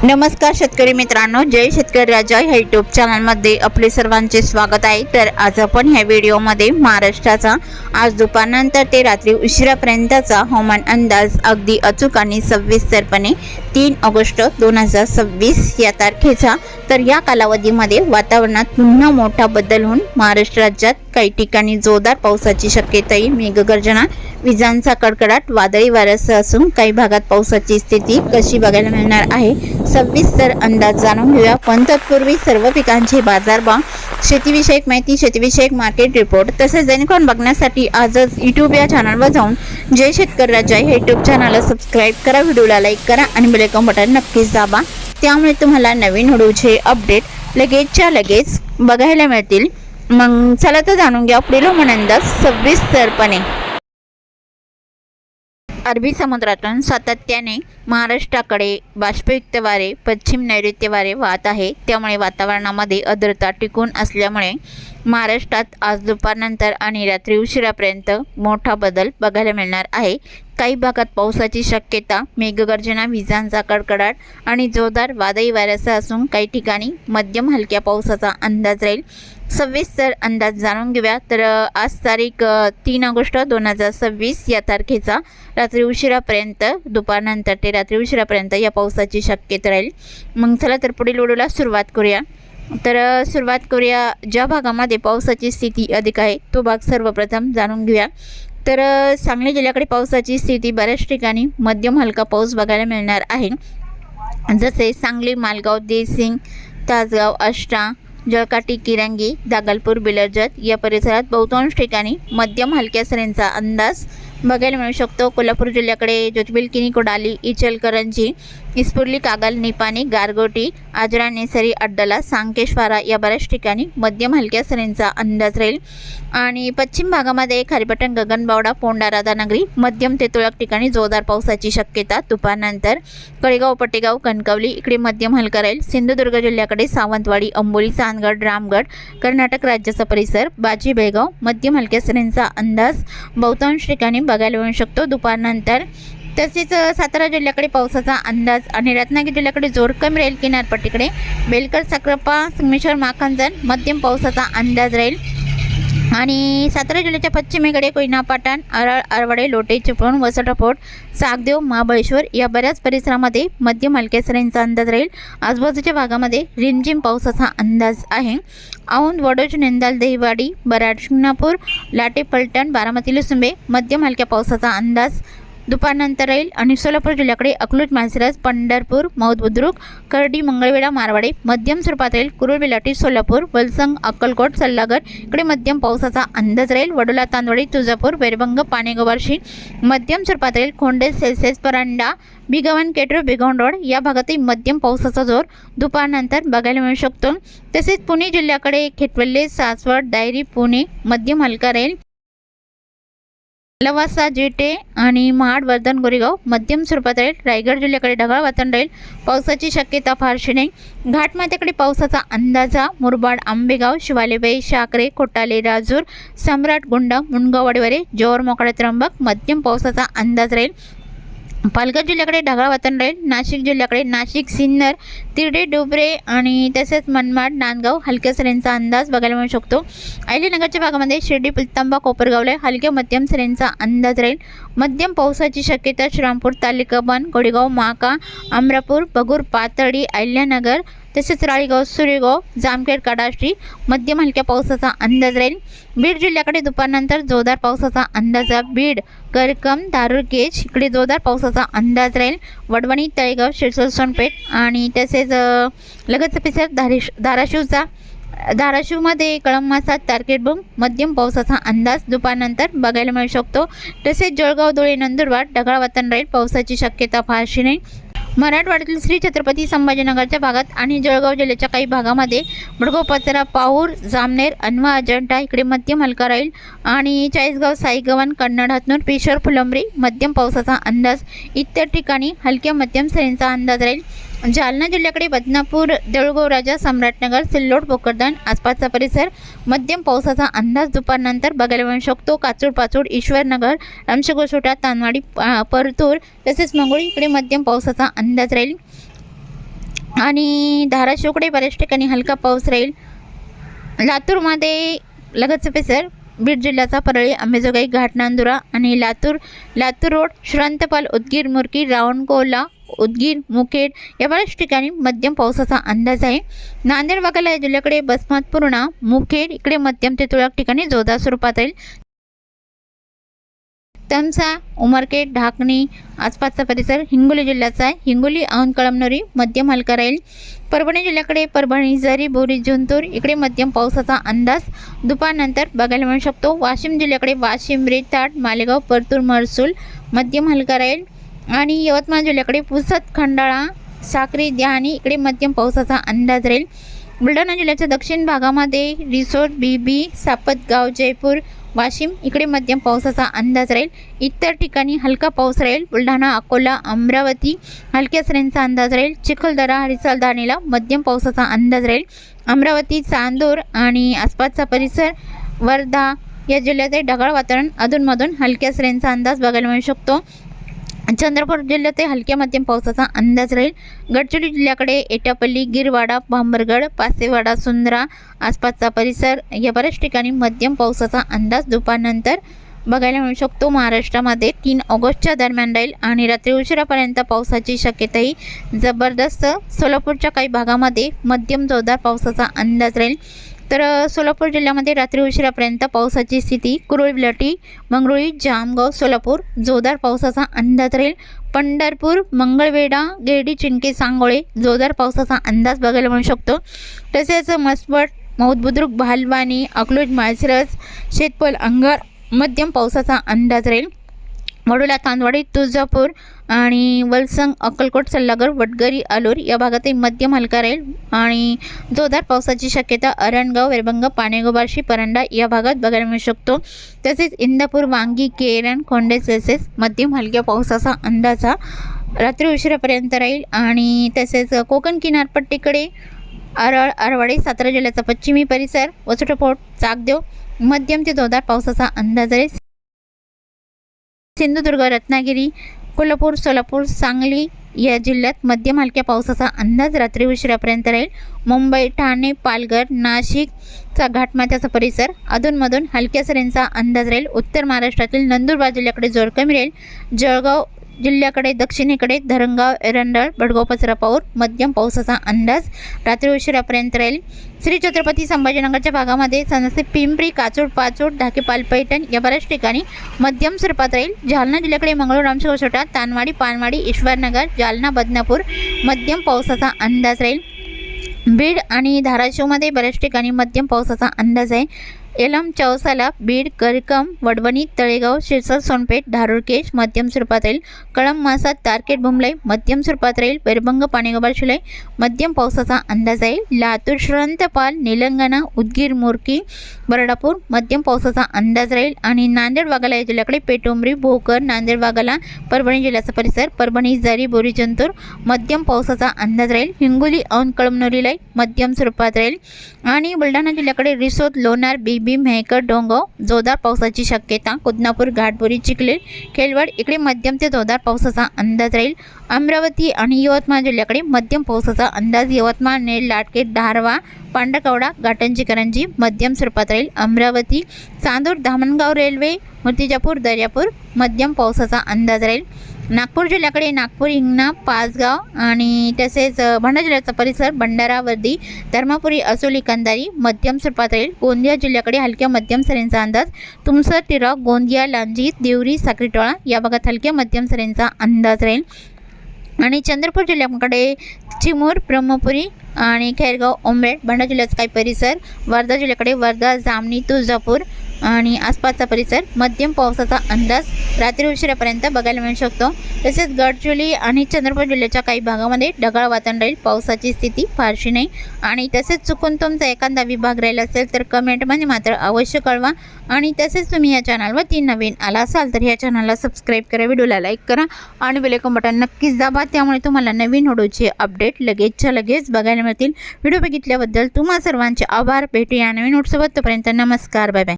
नमस्कार शेतकरी मित्रांनो, जय शेतकरी राजा ह्या यूट्यूब चॅनलमध्ये आपले सर्वांचे स्वागत आहे। तर आज आपण ह्या व्हिडिओमध्ये महाराष्ट्राचा आज दुपारनंतर ते रात्री उशिरापर्यंतचा हवामान अंदाज अगदी अचूक आणि सविस्तरपणे 3 ऑगस्ट 2026 या तारखेचा। तर या कालावधीमध्ये वातावरणात पुन्हा मोठा बदल होऊन महाराष्ट्र राज्यात काही ठिकाणी जोरदार पावसाची शक्यता आहे। मेघगर्जना, विजांचा कडकडाट, वादळी वाऱ्यासह असून काही भागात पावसाची स्थिती कशी बघायला मिळणार आहे सविस्तर अंदाज जाणून घेऊया। पण तत्पूर्वी सर्व पिकांचे बाजारभाव, शेतीविषयक माहिती, शेतीविषयक मार्केट रिपोर्ट तसेच दैनिक बघण्यासाठी आजच यूट्यूब या चॅनलवर जाऊन जय शेतकरी राजा हे यूट्यूब चॅनलला सबस्क्राईब करा, व्हिडिओला लाईक करा आणि बेल आयकॉन बटन नक्कीच दाबा। त्यामुळे तुम्हाला नवीन व्हिडिओचे अपडेट लगेचच्या लगेच बघायला मिळतील। मग चला तर जाणून घ्या पुढील हवामान अंदाज सविस्तरपणे। अरबी समुद्रातून सातत्याने महाराष्ट्राकडे बाष्पयुक्त वारे, पश्चिम नैऋत्य वारे वाहत आहे। त्यामुळे वातावरणामध्ये आर्द्रता टिकून असल्यामुळे महाराष्ट्रात आज दुपारनंतर आणि रात्री उशिरापर्यंत मोठा बदल बघायला मिळणार आहे। काही भागात पावसाची शक्यता, मेघगर्जना, विजांचा कडकडाट आणि जोरदार वादळी वाऱ्यासह असून काही ठिकाणी मध्यम हलक्या पावसाचा अंदाज राहील। सविस्तर अंदाज जाणून घेऊया। तर आज तारीख 3 ऑगस्ट 2026 या तारखेचा रात्री उशिरापर्यंत, दुपारनंतर ते रात्री उशिरापर्यंत या पावसाची शक्यता राहील। मग चला तर पुढील व्हिडिओला सुरुवात करूया। तर सुरुवात करूया ज्या भागामध्ये पावसाची स्थिती अधिक आहे तो भाग सर्वप्रथम जाणून घेऊया। तर सांगली जिल्ह्याकडे पावसाची स्थिती बऱ्याच ठिकाणी मध्यम हलका पाऊस बघायला मिळणार आहे। जसे सांगली, मालगाव, देसिंग, तासगाव, आष्टा, जळकाटी, किरंगी, दागलपूर, बिलरजत या परिसरात बहुतांश ठिकाणी मध्यम हलक्या सरींचा अंदाज बघायला मिळू शकतो। कोल्हापूर जिल्ह्याकडे ज्योतिबिल, किनी, कोडाली, इचलकरंजी, इस्पुर्ली, कागल, निपाणी, गारगोटी, आजरा, नेसरी, अड्डला, सांकेश्वरा या बऱ्याच ठिकाणी मध्यम हलक्या सरींचा अंदाज राहील। आणि पश्चिम भागामध्ये खारीपटण, गगनबावडा, पोंडा, राधानगरी मध्यम ते तुरळक ठिकाणी जोरदार पावसाची शक्यता। दुपारनंतर कळेगाव, पटेगाव, कणकवली इकडे मध्यम हलका राहील। सिंधुदुर्ग जिल्ह्याकडे सावंतवाडी, अंबोली, चांदगड, रामगड, कर्नाटक राज्याचा परिसर, बाजी, बेळगाव मध्यम हलक्या सरींचा अंदाज बहुतांश ठिकाणी बघायला मिळू शकतो दुपारनंतर। तसेच सातारा जिल्ह्याकडे पावसाचा अंदाज आणि रत्नागिरी जिल्ह्याकडे जोर कमी राहील। किनारपट्टीकडे बेलकर, सक्रापा, संगमेश्वर, माखणजण मध्यम पावसाचा अंदाज राहील। आणि सातारा जिल्ह्याच्या पश्चिमेकडे कोयना, पाटण, आरळ, आरवडे, लोटे, चिपळूण, वसटफोट, सागदेव, महाबळेश्वर या बऱ्याच परिसरामध्ये मध्यम हलक्या सरींचा अंदाज राहील। आजूबाजूच्या भागामध्ये रिमझिम पावसाचा अंदाज आहे। औंध, वडोज, नेंदाल, दहिवाडी, बराड, शिंगणापूर, लाटे, पलटण, बारामती, लुसुंबे मध्यम हलक्या पावसाचा अंदाज दुपारनंतर राहील। आणि सोलापूर जिल्ह्याकडे अकलूज, माळशिरस, पंढरपूर, मौद, बुद्रुक, करडी, मंगळवेढा, मारवाडे मध्यम स्वरूपात राहील। कुरुल, बिलाटी, सोलापूर, वलसंग, अक्कलकोट, सल्लागर इकडे मध्यम पावसाचा अंदाज राहील। वडोला, तांदवडी, तुळजापूर, वैरभंग, पाणेगाव, बार्शी मध्यम स्वरूपात राहील। खोंडे, सेल्सेस, परांडा, बिगवन, केटरू, बिगवण रोड या भागातही मध्यम पावसाचा जोर दुपारनंतर बघायला मिळू शकतो। तसेच पुणे जिल्ह्याकडे खेटवल्ले, सासवड, दायरी, पुणे मध्यम हलका राहील। लवासा, जेटे आणि महाड, वर्धन, गोरेगाव मध्यम स्वरूपात राहील। रायगड जिल्ह्याकडे ढगाळ वातावरण राहील, पावसाची शक्यता फारशी नाही। घाटमाथ्याकडे पावसाचा अंदाजा मुरबाड, आंबेगाव, शिवालेबाई, शाकरे, कोटाले, राजूर, सम्राट, गुंडा, मुंडगाव, वाडेवारे, जोर, मोकाडा, त्र्यंबक मध्यम पावसाचा अंदाज राहील। पालघर जिल्ह्याकडे ढगाळ वातावरण राहील। नाशिक जिल्ह्याकडे नाशिक, सिन्नर, तिरडे, डोबरे आणि तसेच मनमाड, नांदगाव हलक्या सरींचा अंदाज बघायला मिळू शकतो। अहिल्यानगरच्या भागामध्ये शिर्डी, पिलतांबा, कोपरगावला हलक्या मध्यम सरींचा अंदाज राहील। मध्यम पावसाची शक्यता श्रीरामपूर, तालिकाबन, गोडेगाव, माका, अमरापूर, बगूर, पाथर्डी, अहिल्यानगर तसेच राळेगाव, सुरेगाव, जामखेड, कडाष्टी मध्यम हलक्या पावसाचा अंदाज राहील। बीड जिल्ह्याकडे दुपारनंतर जोरदार पावसाचा अंदाज, बीड, करकम, दारुरकेज इकडे जोरदार पावसाचा अंदाज राहील। वडवणी, तळेगाव, शिरसोल, सोनपेठ आणि तसेच लगतचा परिसर धाराशिवमध्ये कळंब, तारकेटबुंग मध्यम पावसाचा अंदाज दुपारनंतर बघायला मिळू शकतो। तसेच जळगाव, धुळे, नंदुरबार ढगाळ वातावरण राहील, पावसाची शक्यता फारशी नाही। मराठवाड्यातील श्री छत्रपती संभाजीनगरच्या भागात आणि जळगाव जिल्ह्याच्या काही भागामध्ये बडगाव, पाचरा, पाऊर, जामनेर, अनवा, अजंठा इकडे मध्यम हलका राहील। आणि चाळीसगाव, साईगव्हाण, कन्नड, हतनूर, पेशवर, फुलंब्री मध्यम पावसाचा अंदाज। इतर ठिकाणी हलक्या मध्यम सरींचा अंदाज राहील। जालना जिल्ह्याकडे बदनापूर, देऊळगाव, राजा, सम्राटनगर, सिल्लोड, भोकरदन आसपासचा परिसर मध्यम पावसाचा अंदाज दुपारनंतर बघायला मिळू शकतो। काचूर, पाचूड, ईश्वरनगर, रामशेगोसोटा, तानवाडी, परतूर तसेच मंगोळी इकडे मध्यम पावसाचा अंदाज राहील। आणि धाराशिवकडे बऱ्याच ठिकाणी हलका पाऊस राहील. लातूरमध्ये लगतचे परिसर, बीड जिल्ह्याचा परळी, अंबेजोगाई, घाट, नांदुरा आणि लातूर रोड, श्रांतपाल, उदगीर, मुरकी, रावणकोला, उदगीर, मुखेड या बऱ्याच ठिकाणी मध्यम पावसाचा अंदाज आहे. नांदेड वाघाला या जिल्ह्याकडे बसमत, पूर्णा, मुखेड इकडे मध्यम ते तुरळक ठिकाणी जोरदार स्वरूपात राहील. तमसा, उमरखेड, ढाकणी आसपासचा परिसर हिंगोली जिल्ह्याचा आहे. हिंगोली, औंध, कळमनुरी मध्यम हलका राहील. परभणी जिल्ह्याकडे परभणी, जरी, बोरी, जिंतूर इकडे मध्यम पावसाचा अंदाज दुपारनंतर बघायला मिळू शकतो. वाशिम जिल्ह्याकडे वाशिम, रेताड, मालेगाव, परतूर, महसूल मध्यम हलका राहील. आणि यवतमाळ जिल्ह्याकडे पुसद, खंडाळा, साक्री, देहाणी इकडे मध्यम पावसाचा अंदाज राहील. बुलढाणा जिल्ह्याच्या दक्षिण भागामध्ये रिसोड, बीबी, सापतगाव, जयपूर, वाशिम इकडे मध्यम पावसाचा अंदाज राहील. इतर ठिकाणी हलका पाऊस राहील. बुलढाणा, अकोला, अमरावती हलक्या सरींचा अंदाज राहील. चिखलदरा, हरिसाल, दाणेला मध्यम पावसाचा अंदाज राहील. अमरावती, चांदूर आणि आसपासचा परिसर, वर्धा या जिल्ह्यात ढगाळ वातावरण, अधूनमधून हलक्या सरींचा अंदाज बघायला मिळू शकतो. चंद्रपूर जिल्ह्यात हलक्या मध्यम पावसाचा अंदाज राहील. गडचिरोली जिल्ह्याकडे एटापल्ली, गिरवाडा, भांबरगड, पासेवाडा, सुंदरा आसपासचा परिसर या बऱ्याच ठिकाणी मध्यम पावसाचा अंदाज दुपारनंतर बघायला मिळू शकतो. महाराष्ट्रामध्ये 3 ऑगस्टच्या दरम्यान राहील आणि रात्री उशिरापर्यंत पावसाची शक्यताही जबरदस्त. सोलापूरच्या काही भागामध्ये मध्यम जोरदार पावसाचा अंदाज राहील. तर सोलापूर जिल्ह्यामध्ये रात्री उशिरापर्यंत पावसाची स्थिती, कुरुळ, विलटी, मंगरुळी, जामगाव, सोलापूर जोरदार पावसाचा अंदाज राहील. पंढरपूर, मंगळवेढा, गेडी, चिंके, सांगोळे जोरदार पावसाचा अंदाज बघायला मिळू शकतो. तसेच मसवड, मौद बुद्रुक, भालवानी, अकलूज, माळशिरस, शेतपल, अंगार मध्यम पावसाचा अंदाज राहील. वडोला, तांदवाडी, तुळजापूर आणि वलसंग, अक्कलकोट, सल्लागर, वडगरी, आलोर या भागातही मध्यम हलका राहील. आणि जोरदार पावसाची शक्यता अरणगाव, वेरबंग, पाणेगाव, बार्शी, परांडा या भागात बघायला मिळू शकतो. तसेच इंदापूर, वांगी, केरन, खोंडे तसेच मध्यम हलक्या पावसाचा अंदाज रात्री उशिरापर्यंत राहील. आणि तसेच कोकण किनारपट्टीकडे आरळ, आरवाडी, सातारा जिल्ह्याचा पश्चिमी परिसर, वसुटपोट, चाकदेव मध्यम ते जोरदार पावसाचा अंदाज आहे. सिंधुदुर्ग, रत्नागिरी, कोल्हापूर, सोलापूर, सांगली या जिल्ह्यात मध्यम हलक्या पावसाचा अंदाज रात्री उशिरापर्यंत राहील. मुंबई, ठाणे, पालघर, नाशिकचा घाटमाथ्याचा परिसर, अधूनमधून हलक्या सरींचा अंदाज राहील. उत्तर महाराष्ट्रातील नंदुरबार जिल्ह्याकडे जोर कमी राहील. जळगाव जिल्ह्याकडे दक्षिणेकडे धरणगाव, एरंडळ, बडगाव, पचरापाऊर मध्यम पावसाचा अंदाज रात्री उशिरापर्यंत राहील. श्री छत्रपती संभाजीनगरच्या भागामध्ये सनसे, पिंपरी, काचोड, पाचोड, ढाके, पैठण या बऱ्याच ठिकाणी मध्यम स्वरूपात राहील. जालना जिल्ह्याकडे मंगळूर, रामशेवसोटा, तानवाडी, पानवाडी, ईश्वरनगर, जालना, बदनापूर मध्यम पावसाचा अंदाज राहील. बीड आणि धाराशिवमध्ये बऱ्याच ठिकाणी मध्यम पावसाचा अंदाज आहे. एलम, चौसाला, बीड, करकम, वडवणी, तळेगाव, शिरसर, सोनपेठ, धारूरकेश मध्यम स्वरूपात राहील. कळंब, मासात, तारकेट, बुमलाई मध्यम स्वरूपात राहील. बेरबंग, पाणेगाव, शिलाई मध्यम पावसाचा अंदाज आहे. लातूर, श्रंतपाल, निलंगणा, उदगीर, मुरकी, बरडापूर मध्यम पावसाचा अंदाज राहील. आणि नांदेड वाघाला या जिल्ह्याकडे पेटोंबरी, भोकर, नांदेड वाघाला, परभणी जिल्ह्याचा परिसर, परभणी, जरी, बोरी, जिंतूर मध्यम पावसाचा अंदाज राहील. हिंगोली, औंध, कळमनुरीला मध्यम स्वरूपात राहील. आणि बुलढाणा जिल्ह्याकडे रिसोद, लोणार, बीबी, मेहकर, डोंगाव जोरदार पावसाची शक्यता. कुदनापूर, घाटबोरी, चिखले, खेलवड इकडे मध्यम ते जोरदार पावसाचा अंदाज राहील. अमरावती आणि यवतमाळ जिल्ह्याकडे मध्यम पावसाचा अंदाज. यवतमाळ, नेर, लाटकेट, धारवा, पांडकवडा, घाटंजी, करंजी मध्यम स्वरूपात राहील. अमरावती, चांदूर, धामणगाव रेल्वे, मूर्तिजापूर, दर्यापूर मध्यम पावसाचा अंदाज राहील. नागपूर जिल्ह्याकडे नागपूर, हिंगणा, पाचगाव आणि तसेच भंडारा जिल्ह्याचा परिसर, भंडारा, वर्दी, धर्मापुरी, असोली, कंधारी मध्यम स्वरूपात राहील. गोंदिया जिल्ह्याकडे हलक्या मध्यम सरींचा अंदाज. तुमसर, टिळक, गोंदिया, लांजी, देवरी, साक्रीटोळा या भागात हलक्या मध्यम सरींचा अंदाज राहील. आणि चंद्रपूर जिल्ह्याकडे चिमूर, ब्रह्मपुरी आणि खैरगाव, उमरेड भंडारा जिल्ह्याचा काही परिसर, वर्धा जिल्ह्याकडे वर्धा, जामणी, तुळजापूर आणि आसपासचा परिसर मध्यम पावसाचा अंदाज रात्री उशिरापर्यंत बघायला मिळू शकतो. तसेच गडचिरोली आणि चंद्रपूर जिल्ह्याच्या काही भागामध्ये ढगाळ वातावरण राहील. पावसाची स्थिती फारशी नाही. आणि तसेच चुकून तुमचा एखादा विभाग राहिला असेल तर कमेंटमध्ये मात्र अवश्य कळवा. आणि तसेच तुम्ही या चॅनलवरती नवीन आला असाल तर या चॅनलला सबस्क्राईब करा, व्हिडिओला लाईक करा आणि बेल आयकॉन बटन नक्कीच दाबा. त्यामुळे तुम्हाला नवीन व्हिडिओचे अपडेट लगेचच्या लगेच बघायला मिळतील. व्हिडिओ बघितल्याबद्दल तुम्हा सर्वांचे आभार. भेटूया नवीन व्हिडिओसोबत. तोपर्यंत नमस्कार, बाय बाय.